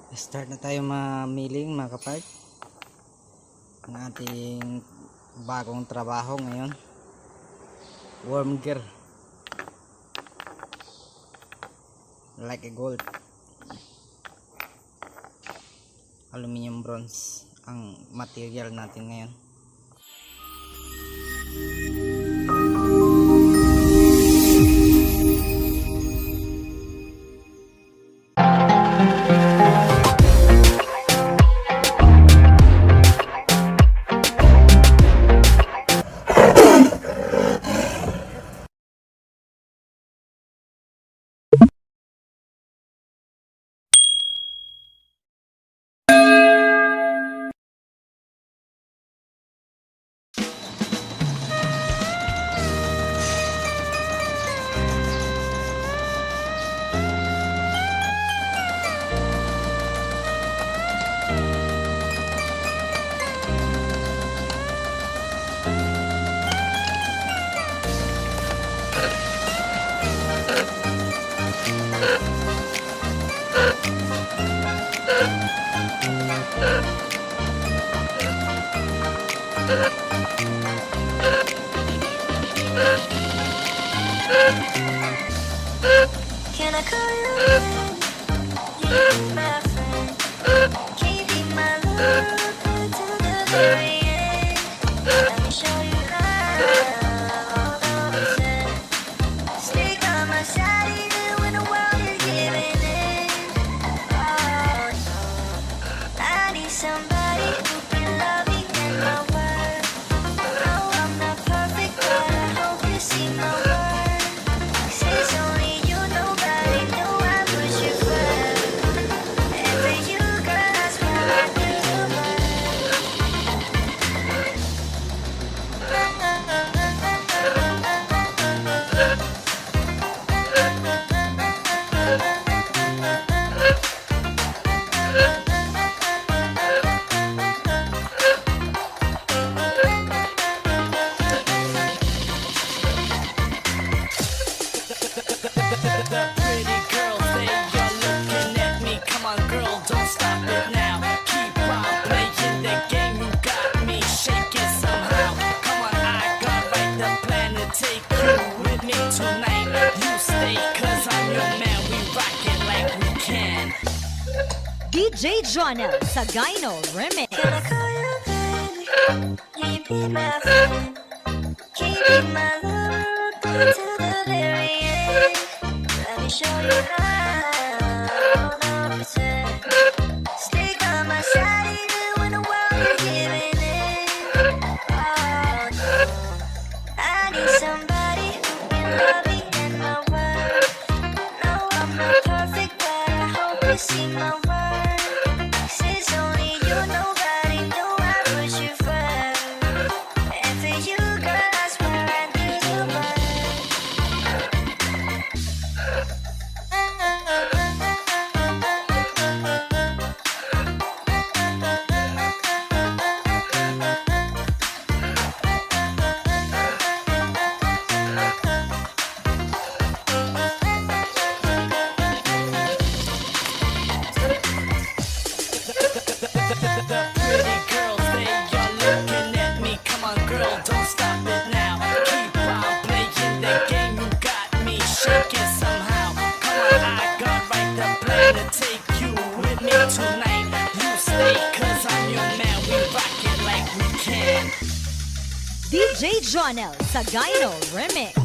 Start na tayo mamiling mga kapart ng ating bagong trabaho ngayon. Worm gear like a gold, aluminium bronze ang material natin ngayon. Can I call you my friend? Can you be my love to the very end? Let me show you love, all the same. Stay by my side even when the world is giving in. Oh no, I need somebody who can love me in my word. No, I'm not perfect, but I hope you see my worth. It's only you, nobody knew I put you first. And for you, girl, that's why I do the work. The pretty girls, they are looking at me. Come on, girl, don't stop it now. Keep on playing the game, you got me shaking somehow. Come on, I got right the plan to take you with me tonight. You stay, cause I'm your man, we rock it like we can. DJ Jonel sa Gyno Remix. Can I call you baby? Can you be my friend? Can you be my lover to the very end? Let me show you love, all the same. Stay by my side even when the world is giving in. Oh no, I need somebody who can love me in my word. No, I'm not perfect, but I hope you see my worth. It's only you, nobody knew I put you first. And for you, girl, that's where I do the work. The pretty girls, they are looking at me. Come on, girl, don't stop it now. Keep on playing the game, you got me shaking somehow. Come on, I got right the plan to take you with me tonight. You stay, cause I'm your man, we rock it like we can. DJ Jonel sa Gyno Remix.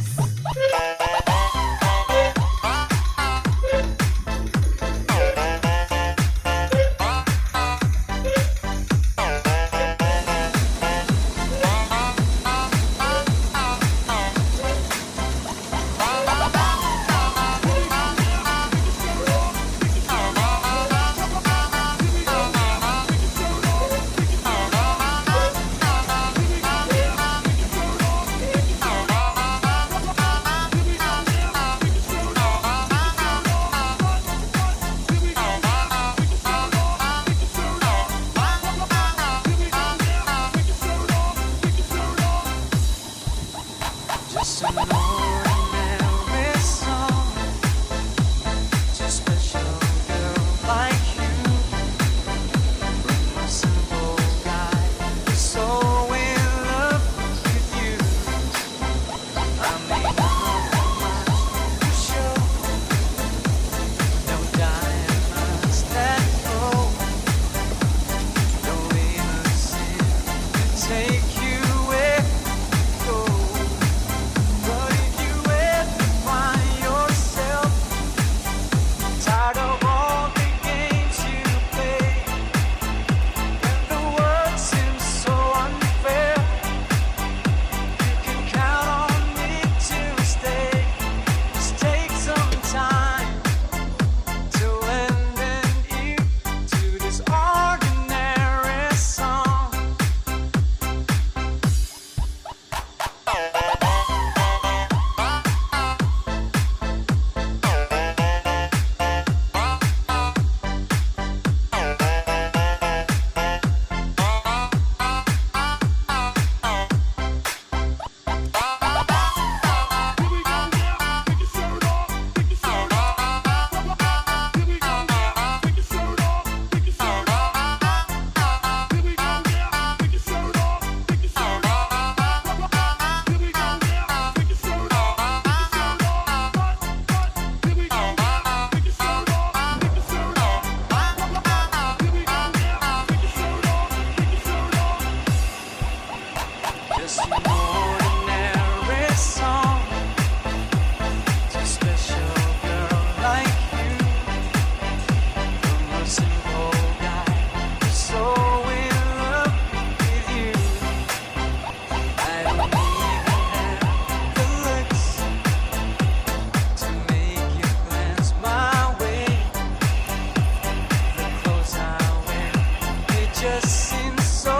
just seems so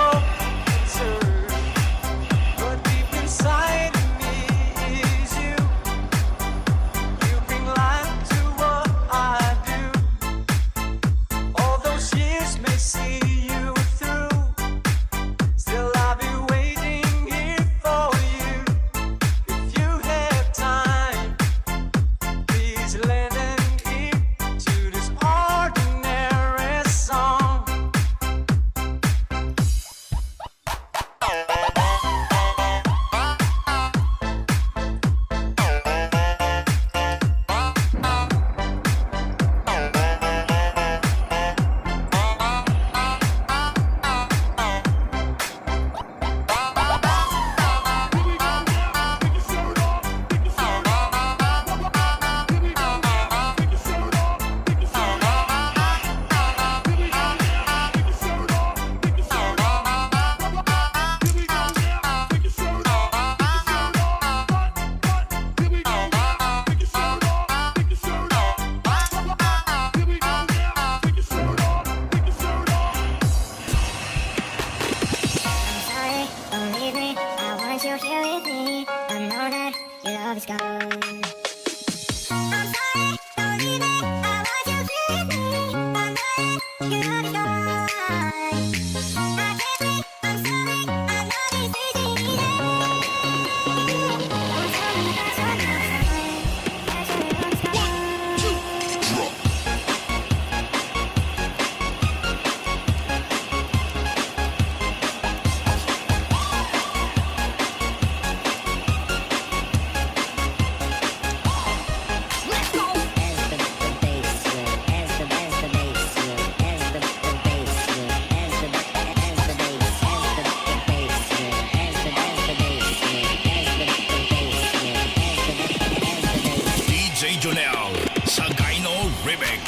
absurd. But deep inside of me is you. You bring life to what I do. All those years may see you through. Still I'll be waiting here for you. If you have time, please lend an ear to this ordinary song. Sorry, don't leave me. I want you here with me. I know that your love is gone. I'm sorry, don't leave me. I want you here with me. I know that your love is gone. I can't wait. I'm sorry. I know this isn't easy. Don't tell me that's your love. That's your love is gone. DJ Jonel sa Gyno Remix.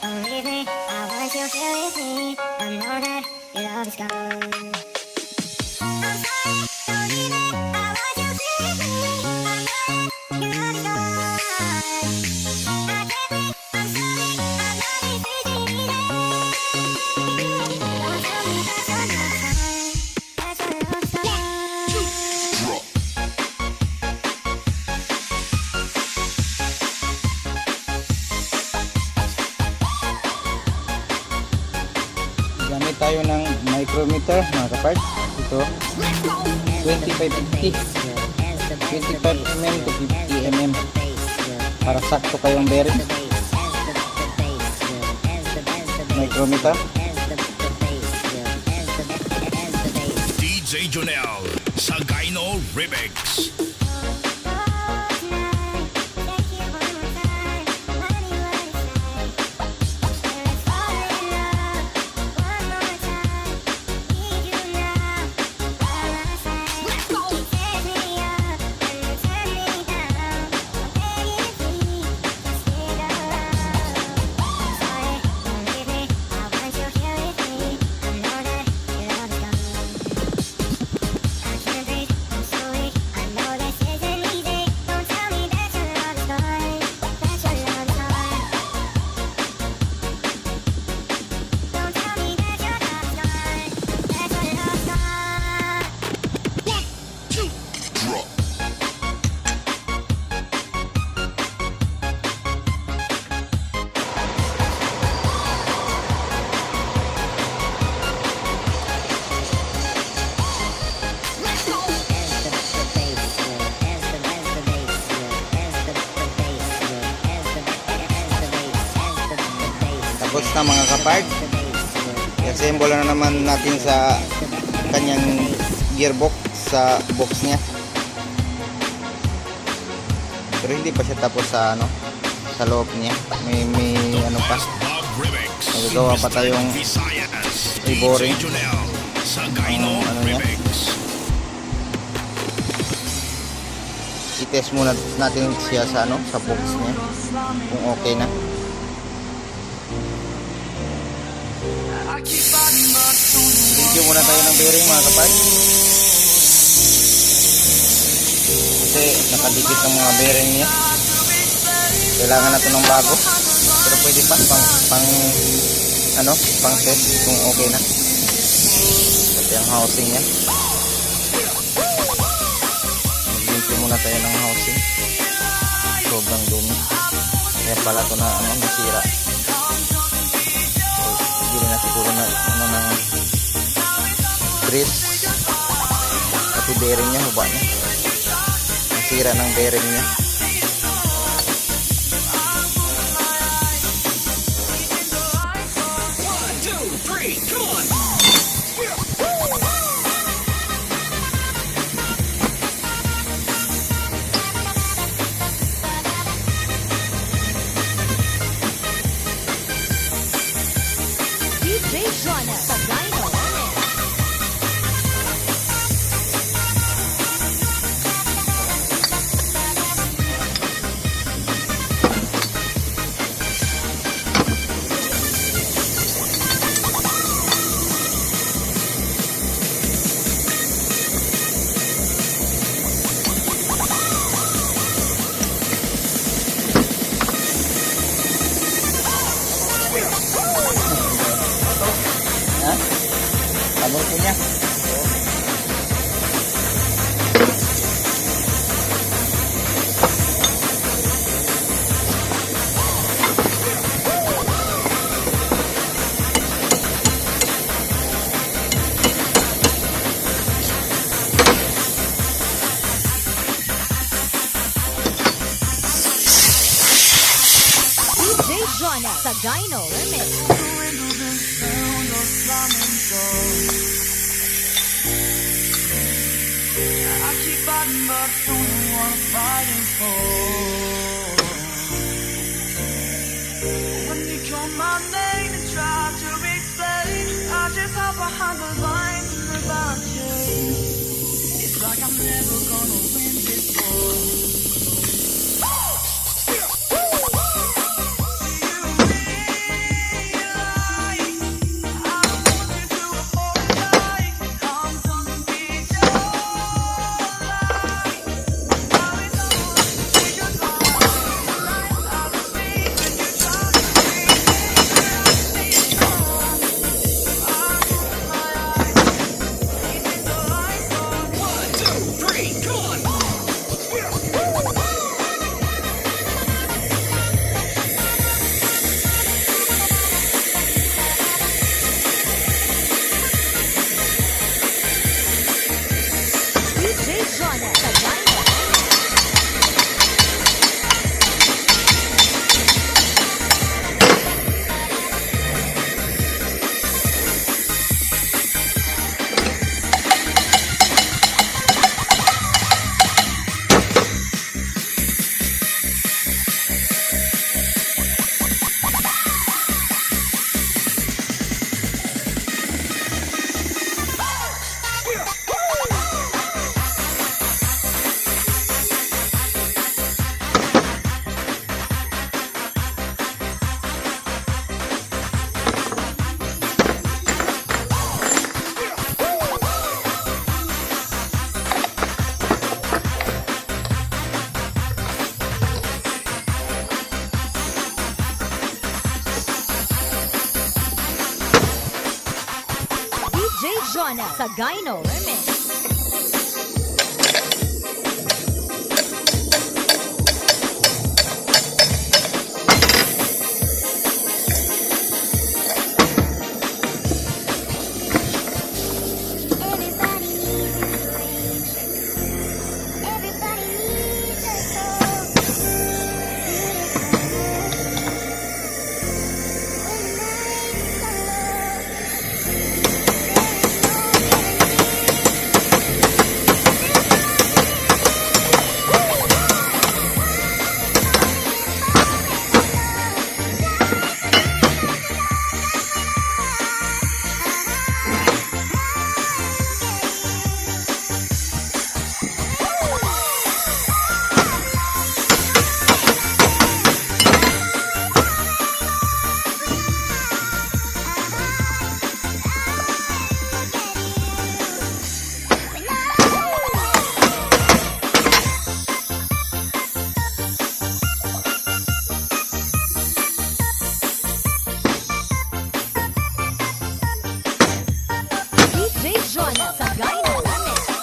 Don't leave me, I want you here with me. I know that your love is gone. I'm sorry, don't leave me, I want you here with me. I know that your love is gone. I can't wait, I'm sorry, I know this isn't easy. Don't tell me that's your love is gone. That's your love is gone. Gamit tayo ng micrometer mga kapart. Ito 2550 25 mm to 50 mm para sakto kayong bearing. Micrometer. DJ Jonel sa Gyno Remix. Tapos na mga kapart. Assemble na naman natin sa kanyang gearbox sa box niya. Pero hindi pa siya tapos sa ano, sa loob niya. May ano pa. Magagawa pa tayong i-boring ang ano niya. I-test muna natin siya sa ano, sa box niya kung okay na. Review muna tayo ng bearing mga kapag. Kasi nakadikit ang mga bearing niya. Kailangan na ito ng bago. Pero pwede pa pang test kung okay na. Pati ang housing niya. Mag-review muna tayo ng housing. Sobrang dumi. Kaya pala ito na nasira. Hindi na siguro na ng grease. Pati bearing niya, huba niya. Nasira ng bearing niya. DJ Jonel sa Gyno Remix. Ha? Tabor po niya. DJ Jonel sa Gyno Remix. I keep fighting, but don't know what I'm fighting for. When you call my name and try to explain, I just hide behind the lines in the barricade. It's like I'm never gonna win this war. DJ Jonel sa Gyno Remix. DJ Jonel sa Gyno Remix. Everybody needs inspiration. Everybody needs a soul. Beautiful. When the night is alone. Jonah Sagayno Remix.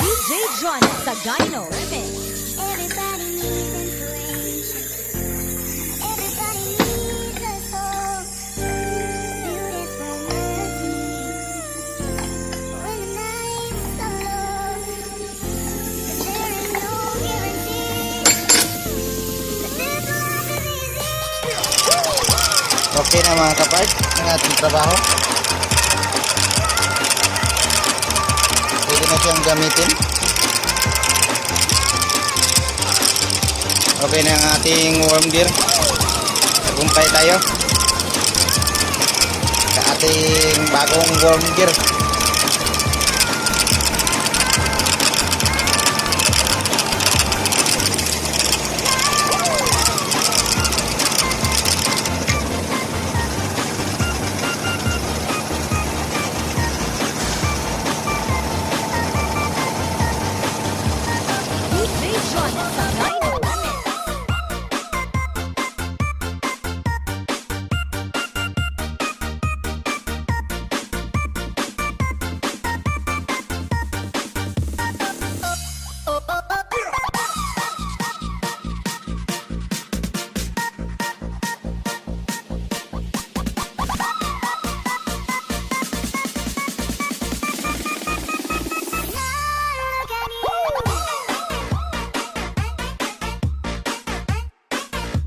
DJ Jonah Sagayno Remix. Everybody needs inspiration. Everybody needs a soul. Beautiful melody. When the nights are low, there is no guarantee that this life is easy. Okay na mga kapart ng ating trabaho. Pwede na siyang gamitin. Okay na ang ating worm gear. Tagumpay tayo sa ating bagong worm gear.